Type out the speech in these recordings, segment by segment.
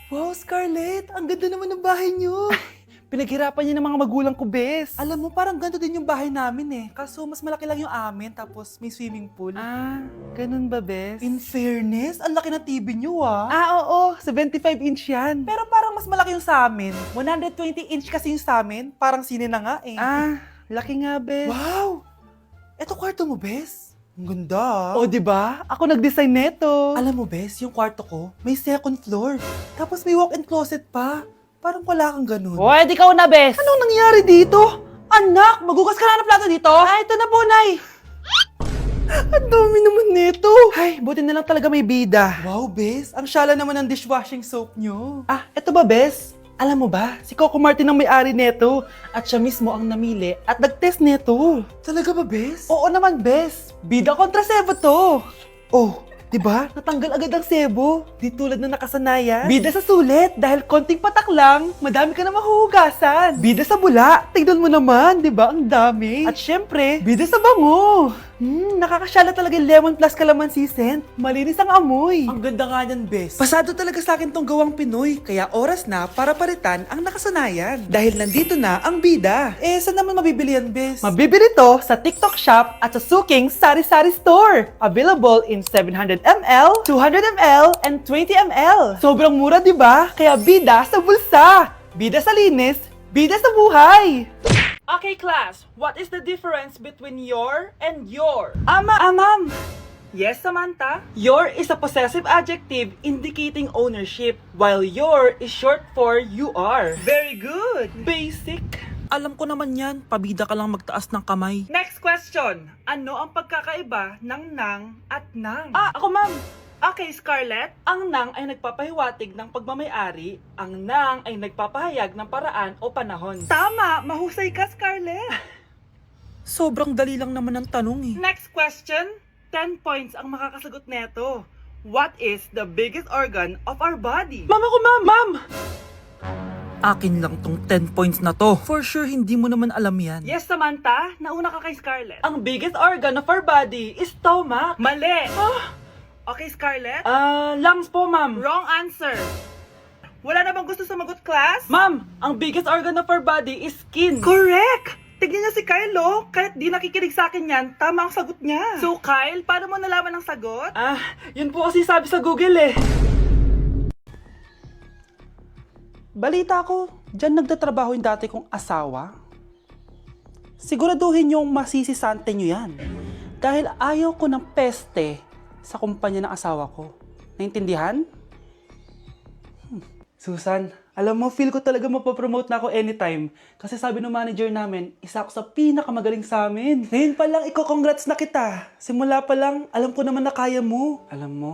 Wow, Scarlett! Ang ganda naman ng bahay niyo! Pinaghirapan niya ng mga magulang ko, bes. Alam mo, parang ganito din yung bahay namin eh. Kaso mas malaki lang yung amin, tapos may swimming pool. Ah, ganun ba, bes? In fairness, ang laki ng TV niyo ah. Oo, 75-inch yan. Pero parang mas malaki yung sa amin. 120-inch kasi yung sa amin. Parang sine na nga eh. Laki nga, bes. Wow! Eto kwarto mo, Bes. Ang ganda. O, di ba? Ako nag-design neto. Alam mo, Bes, yung kwarto ko, may second floor. Tapos may walk-in closet pa. Parang wala kang ganun. Hoy, di ka una, bes. Anong nangyari dito? Anak, magugas ka na ng plato dito? Ah, ito na po, Nay. Ang dami naman nito. Ay, buti na lang talaga may bida. Wow, Bes. Ang syala naman ng dishwashing soap nyo. Ah, eto ba, bes? Alam mo ba, si Coco Martin ang may-ari neto at siya mismo ang namili at nag-test neto. Talaga ba, Bes? Oo naman, bes. Bida kontra sebo to. Oh, di ba? Natanggal agad ang sebo. Di tulad na nakasanayan. Bida sa sulit dahil konting patak lang, madami ka na mahuhugasan. Bida sa bula, tignan mo naman, di ba? Ang dami. At syempre, bida sa bango. Nakakasyala talaga yung lemon plus calamansi scent. Malinis ang amoy. Ang ganda nga niyan, Bes. Pasado talaga sa akin tong gawang Pinoy, kaya oras na para palitan ang nakasanayan. Dahil nandito na ang bida. Eh, saan naman mabibili yan, Bes? Mabibili to sa TikTok Shop at sa Suking Sari Sari Store. Available in 700ml, 200ml, and 20ml. Sobrang mura, di ba? Kaya bida sa bulsa. Bida sa linis, bida sa buhay. Okay, class. What is the difference between your and your? Ma'am. Yes, Samantha? Your is a possessive adjective indicating ownership, while your is short for you are. Very good. Basic. Alam ko naman yan, pabida ka lang magtaas ng kamay. Next question. Ano ang pagkakaiba ng nang at nang? Ako ma'am. Okay, Scarlett. Ang nang ay nagpapahiwatig ng pagmamayari. Ang nang ay nagpapahayag ng paraan o panahon. Tama! Mahusay ka, Scarlett! Sobrang dali lang naman ang tanong eh. Next question. 10 points ang makakasagot neto. What is the biggest organ of our body? Ma'am ako, ma'am! Ma'am! Akin lang tong 10 points na to. For sure, hindi mo naman alam yan. Yes, Samantha. Nauna ka kay Scarlett. Ang biggest organ of our body is stomach. Mali! Okay, Scarlett? Lungs po, ma'am. Wrong answer. Wala na bang gusto sumagot, class? Ma'am, ang biggest organ of our body is skin. Correct! Tignan niya si Kyle, oh. Kahit di nakikinig sa akin yan, tama ang sagot niya. So, Kyle, paano mo nalaman ang sagot? Yun po kasi sabi sa Google, eh. Balita ko, dyan nagtatrabaho yung dati kong asawa. Siguraduhin yung masisisante nyo yan. Dahil ayaw ko ng peste sa kumpanya ng asawa ko. Naintindihan? Susan, alam mo, feel ko talaga mapopromote na ako anytime. Kasi sabi ng manager namin, isa ako sa pinakamagaling sa amin. Ngayon pa lang, congrats na kita. Simula pa lang, alam ko naman na kaya mo. Alam mo,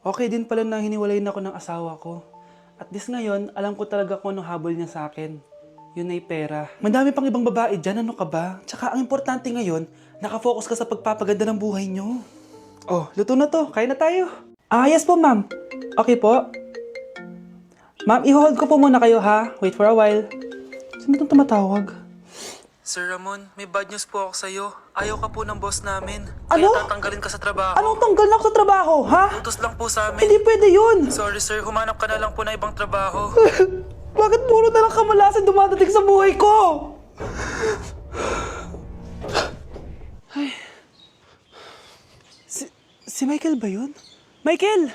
okay din pala na hiniwalay na ako ng asawa ko. At this ngayon, alam ko talaga kung anong habol niya sa akin. Yun ay pera. Madami pang ibang babae dyan, ano ka ba? Tsaka ang importante ngayon, nakafocus ka sa pagpapaganda ng buhay nyo. Oh, luto na to. Kain na tayo. Yes po, ma'am. Okay po. Ma'am, i-hold ko po muna kayo, ha? Wait for a while. Sino itong tumatawag? Sir Ramon, may bad news po ako sa'yo. Ayaw ka po ng boss namin. Kaya tatanggalin ka sa trabaho. Anong tanggal na ako sa trabaho, ha? Utos lang po sa amin. Hindi pwede yun. Sorry sir, humanap ka na lang po na ibang trabaho. Bakit puro na lang kamalasan dumadating sa buhay ko? Si Michael ba yun? Michael!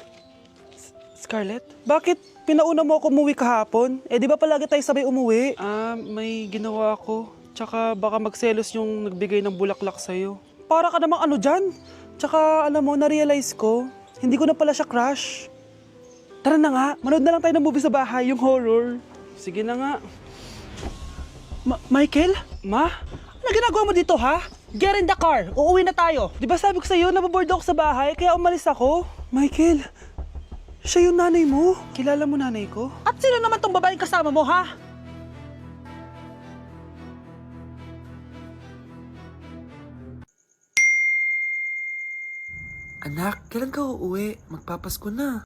Scarlett, bakit pinauna mo ako umuwi kahapon? Eh di ba palagi tayo sabay umuwi? May ginawa ako. Tsaka baka magselos yung nagbigay ng bulaklak sa'yo. Para ka namang ano dyan? Tsaka alam mo, na-realize ko, hindi ko na pala siya crush. Tara na nga, manood na lang tayo ng movie sa bahay, yung horror. Sige na nga. Michael? Ma? Ano ginagawa mo dito, ha? Get in the car! Uuwi na tayo! Di ba sabi ko sa'yo, nababoard ako sa bahay, kaya umalis ako? Michael, siya yung nanay mo. Kilala mo nanay ko? At sino naman tong babaeng kasama mo, ha? Anak, kailan ka uuwi? Magpapasko na.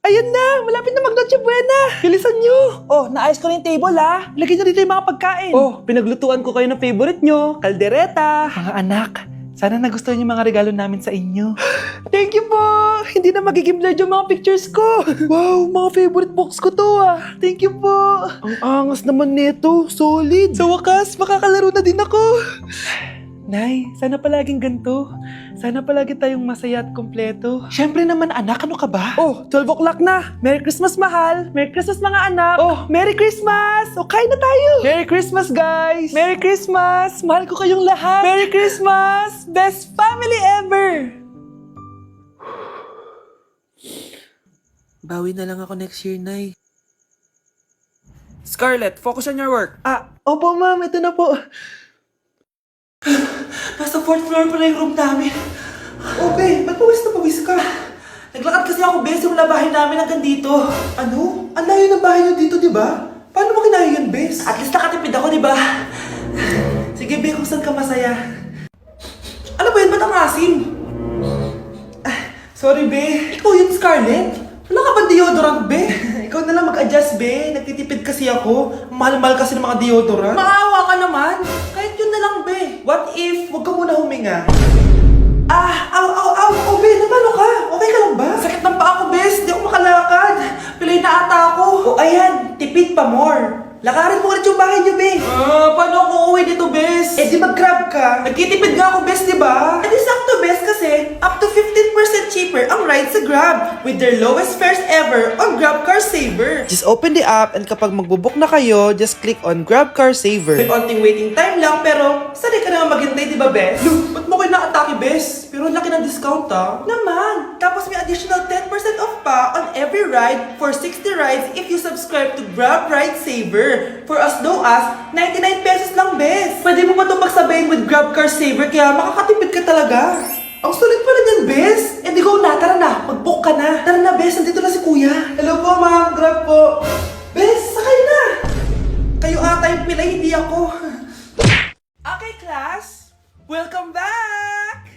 Ayun na! Malapit na mag-Noche Buena! Bilisan nyo! Oh, naayos ko na yung table, ha? Lagyan nyo dito yung mga pagkain. Oh, pinaglutuan ko kayo ng favorite nyo, kaldereta. Mga anak, Sana nagustuhan yung mga regalo namin sa inyo. Thank you po! Hindi na magiging blurred yung mga pictures ko. Wow, mga favorite box ko to ah. Thank you po. Ang angas naman nito. Solid. Sa wakas, makakalaro na din ako. Nay, sana palaging ganito. Sana palagi tayong masaya at kompleto. Siyempre naman anak, ano ka ba? Oh, 12 o'clock na. Merry Christmas, mahal. Merry Christmas, mga anak. Oh, Merry Christmas! O, kain na tayo. Merry Christmas, guys. Merry Christmas. Mahal ko kayong lahat. Merry Christmas! Best family ever! Bawi na lang ako next year, Nay. Scarlett, focus on your work. Opo, ma'am. Ito na po. Nasa 4th floor pala yung room namin. Oh, babe, ba't pawis na pawis ka? Naglakad kasi ako, bes, yung bahay namin hanggang dito. Ano? Ang layo ng bahay nyo dito, di ba? Paano mo kinaya yun, bes? At least nakatipid ako, di ba? Sige, be, kung saan ka masaya. Ano ba yun? Ba't ang asim? Sorry, be. Ikaw yun, Scarlett. Wala ka ba deodorant, be? Ikaw na lang mag-adjust, be. Nagtitipid kasi ako. Mahal-mahal kasi ng mga deodorant. Maawa ka naman. Kahit yun na lang, be. What if, wag ka muna huminga? Oh, be, namalo ka? Okay ka lang ba? Sakit ng paa ko, bes. Di ako makalakad. Pilay na ata ako. O, ayan. Tipid pa more. Lakarin mo ulit yung bahay niyo, be. Paano ako uuwi dito, bes? Eh, di mag-grab ka. Nagtitipid nga ako, bes, di ba? Eh, di sakto, bes, kasi up to 15% cheaper ang ride sa Grab with their lowest fares ever on Grab Car Saver. Just open the app and kapag magbubook na kayo, just click on Grab Car Saver. May onting waiting time lang, pero sanay ka naman maghintay, di ba, bes? Lu, ba't mo kayo na-atake, bes? Pero ang laki ng discount, ah. Naman! Tapos may additional 10% off pa on every ride for 60 rides if you subscribe to Grab Ride Saver. For as low as 99 pesos lang, bes. Pwede mo ba itong magsabayin with Grab Car Saver kaya makakatipid ka talaga. Ang sulit pala niyan, bes. Eh di go na, tara na. Mag-book ka na. Tara na, bes. Nandito na si kuya. Hello po, ma'am. Grab po. Bes, sakay na. Kayo ata yung pila, hindi ako. Okay, class. Welcome back.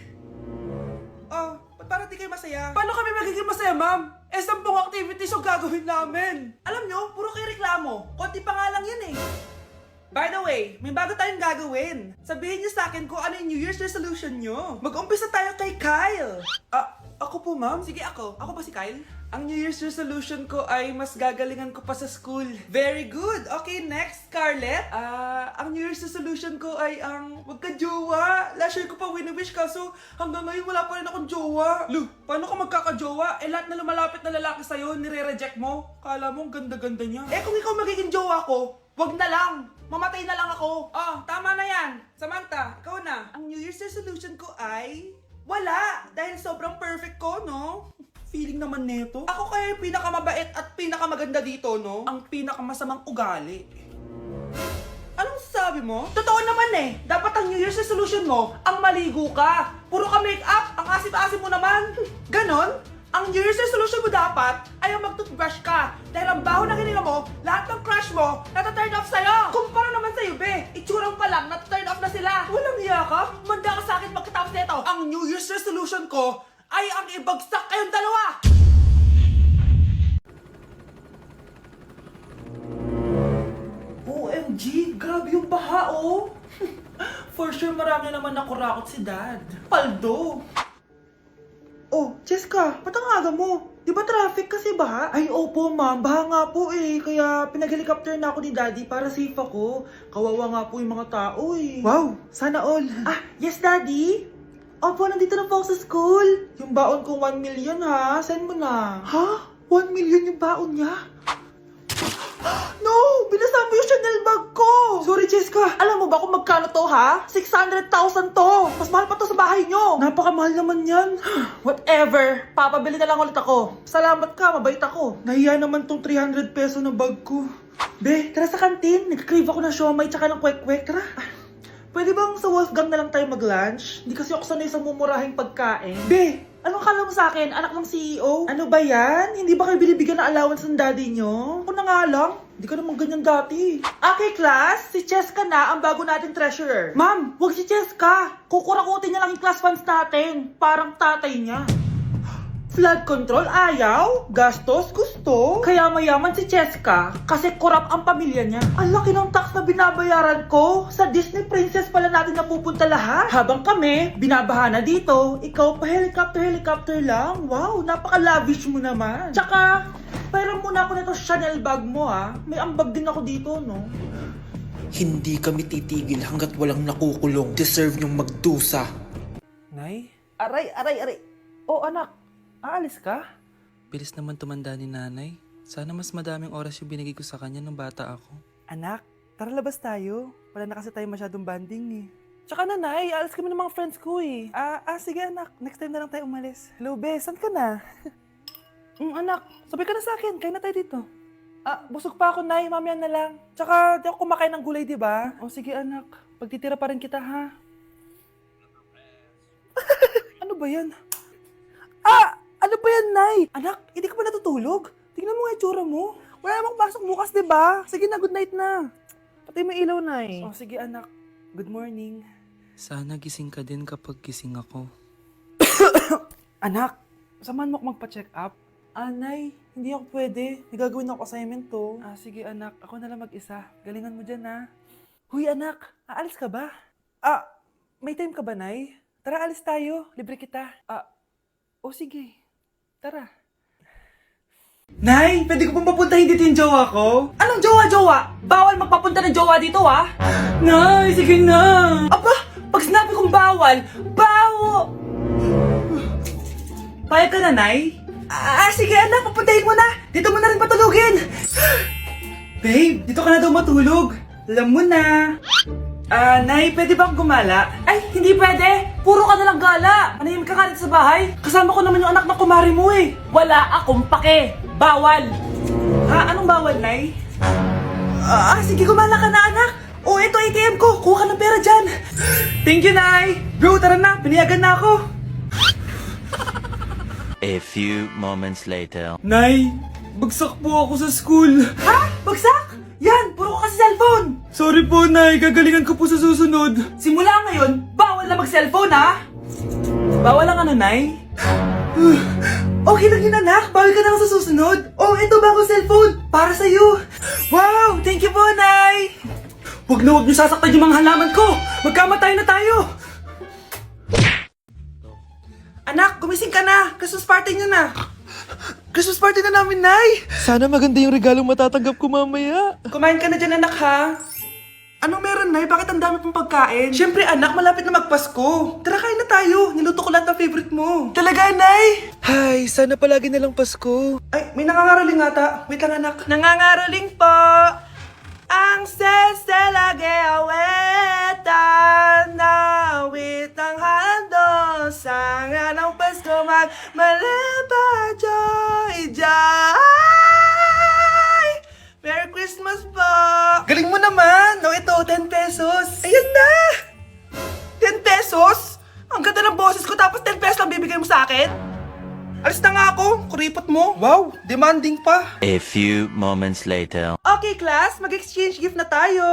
Oh, ba't parang di kayo masaya? Paano kami magiging masaya, ma'am? 10 activities yung gagawin namin. Alam nyo, puro kayo reklamo. Konti pa nga lang yan eh. By the way, may bago tayong gagawin. Sabihin niyo sa akin kung ano yung New Year's resolution nyo. Mag-umpisa tayo kay Kyle. Ako po, ma'am? Sige, ako. Ako ba si Kyle? Ang New Year's resolution ko ay mas gagalingan ko pa sa school. Very good. Okay, next, Scarlett. Ang New Year's resolution ko ay wag ka jowa. Last year ko pa wini-wish kaso hanggang ngayon wala pa rin akong jowa. Lu, paano ka magkakajowa? Eh, lahat na lumalapit na lalaki sa'yo, nire-reject mo. Kala mo, ang ganda-ganda niya. Eh, kung ikaw magiging jowa ko, wag na lang. Mamatay na lang ako. Tama na yan. Samantha, ikaw na. Ang New Year's resolution ko ay wala. Dahil sobrang perfect ko, no? Feeling naman neto. Ako kaya yung pinakamabait at pinakamaganda dito, no? Ang pinakamasamang ugali. Anong sabi mo? Totoo naman eh. Dapat ang New Year's resolution mo, ang maligo ka. Puro ka make-up, ang asim-asim mo naman. Ganon? Ang New Year's resolution mo dapat ay ang mag-toothbrush ka. Dahil ang baho na hininga mo, lahat ng crush mo, nata-turn off sa'yo. Kumpara naman sa'yo, be. Itsurang pa lang, nata-turn off na sila. Walang hiya ka? Manda ka sa akin pagkatapos nito. Ang New Year's resolution ko ay ang ibagsak kayong dalawa. OMG, grabe yung baha, oh. For sure, marami naman nakurakot si Dad. Paldo. Oh, Cheska, ba't ang aga mo? Di ba traffic kasi baha? Ay, opo ma'am, baha nga po eh. Kaya pinag-helicopter na ako ni Daddy para safe ako. Kawawa nga po yung mga tao eh. Wow, sana all. Yes Daddy? Opo, nandito na po ako sa school. Yung baon ko 1 million ha, send mo na. Ha? 1 million yung baon niya? No! Binasa mo yung Chanel bag ko! Sorry, Cheska. Alam mo ba kung magkano to, ha? 600,000 to! Mas mahal pa to sa bahay nyo! Napakamahal naman yan. Whatever. Papabili na lang ulit ako. Salamat ka, mabait ako. Nahiya naman tong 300 peso na bag ko. Be, tara sa kantin. Nag-crave ako ng siomay tsaka ng kwek-kwek. Tara. Pwede bang sa Wolfgang na lang tayo mag-lunch? Hindi kasi ako sanay sa mumurahing pagkain. Be, anong kala mo sa akin? Anak ng CEO? Ano ba yan? Hindi ba kayo binibigyan ng allowance ng daddy nyo? Ako na nga lang. Hindi ka naman ganyan dati. Okay, class. Si Cheska na ang bago nating treasurer. Ma'am, wag si Cheska. Kukurakutin niya lang yung class funds natin. Parang tatay niya. Flood control, ayaw. Gastos, gusto. to? Kaya mayaman si Cheska kasi korap ang pamilya niya. Ang laki ng tax na binabayaran ko. Sa Disney Princess pala natin napupunta lahat. Habang kami, binabaha na dito, ikaw pa helicopter lang. Wow, napaka-lavish mo naman. Tsaka, pairam muna ako nito Chanel bag mo May ambag din ako dito, no? Hindi kami titigil hanggat walang nakukulong. Deserve niyong magdusa. Nay, Aray. Oh, anak, aalis ka? bilis naman tumanda ni nanay. Sana mas madaming oras yung binigay ko sa kanya nung bata ako. Anak, tara labas tayo. Wala na kasi tayo masyadong banding eh. Tsaka nanay, alas kami ng mga friends ko eh. Sige anak, next time na lang tayo umalis. Hello be, saan ka na? Anak, sabay ka na sa akin, kain na tayo dito. Busog pa ako, nay. Mamaya na lang. Tsaka, di ako kumakain ng gulay, di ba? O sige, anak. Pagtitira pa rin kita, ha? Ano ba yan? Ano ba yan, nay? Anak, hindi ka pa natutulog? Tingnan mo nga itsura mo. Wala namang pasok bukas, di ba? Sige na, good night na. Patay mo ilaw, nay. O sige, anak. Good morning. Sana gising ka din kapag gising ako. Anak, samahan mo ako magpa-check up. Nay, hindi ako pwede. May gagawin ako assignment to. Sige anak, ako na lang mag-isa. Galingan mo dyan ha. Huy anak, aalis ka ba? May time ka ba, Nay? Tara, alis tayo. Libre kita. Sige. Tara. Nay, pwede ko pong papuntahin dito yung jowa ko? Anong jowa-jowa? Bawal magpapunta ng jowa dito, Nay, sige na. Aba, pag sinabi kong bawal, bawo! Payag ka na, Nay? Sige anak, papuntahin mo na. Dito mo na rin patulugin. Babe, dito ka na daw matulog. Alam mo na. Nay, pwede bang gumala? Ay, hindi pwede. Puro ka nalang gala. Manahimik ka dito sa bahay. Kasama ko naman yung anak na kumari mo eh. Wala akong pake. Bawal. Anong bawal, Nay? Sige, gumala ka na anak. Ito ATM ko. Kuha ka ng pera dyan. Thank you, Nay. Bro, tara na. Piniyagan na ako. A few moments later. Nay, bagsak po ako sa school. Bagsak? Yan, puro ka kasi cellphone. Sorry po, Nay. Gagalingan ko po sa susunod. Simula ngayon, bawal na mag-cellphone Bawal ang ano, Nay? Okay lang yun anak, bawal ka na sa susunod. Ito bagong cellphone, para sa'yo. Wow! Thank you po, Nay! Huwag niyo sasaktan yung mga halaman ko! Magkamatay na tayo! Anak, gumising ka na. Christmas party niyo na. Christmas party na namin, Nay! Sana maganda yung regalong matatanggap ko mamaya. Kumain ka na dyan anak ha. Anong meron, Nay? Bakit ang dami pong pagkain? Siyempre anak, malapit na magpasko. Tara kain na tayo. Niluto ko lahat ng favorite mo. Talaga, Nay? Hay, sana palagi na lang Pasko. Ay, may nangangaraling ata. Wait lang anak. Nangangaraling po ang seselage awetan na wit ang hando sa nga ng Pasko magmalaba joy joy. Merry Christmas po! Galing mo naman. Ito, 10 pesos. Ayan na! 10 pesos? Ang ganda ng boses ko tapos 10 pesos lang bibigay mo sa akin? Alis na nga ako, kuripot mo. Wow, demanding pa. A few moments later. Okay, class, mag-exchange gift na tayo.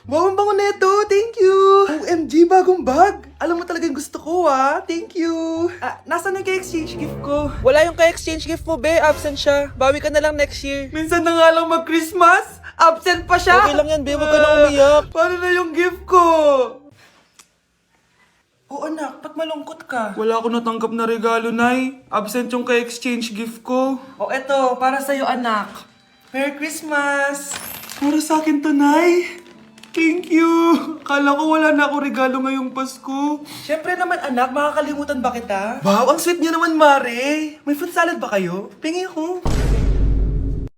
Wow, ang bango neto, thank you. OMG, bagong bag. Alam mo talaga yung gusto ko, Thank you. Nasaan yung ka-exchange gift ko? Wala yung ka-exchange gift mo, be. Absent siya. Bawi ka na lang next year. Minsan na nga lang mag-Christmas. Absent pa siya. Okay lang yan, be. Huwag ka na umiyak. Paano na yung gift ko? Anak, ba't malungkot ka? Wala ako natanggap na regalo, Nay. Absent yung ka-exchange gift ko. Eto, para sa'yo anak. Merry Christmas! Para sa akin to, Nay. Thank you! Kala ko wala na ako regalo ngayong Pasko. Siyempre naman anak, makakalimutan ba kita? Wow, ang sweet niyo naman, Mare. May fruit salad ba kayo? Pingi ako.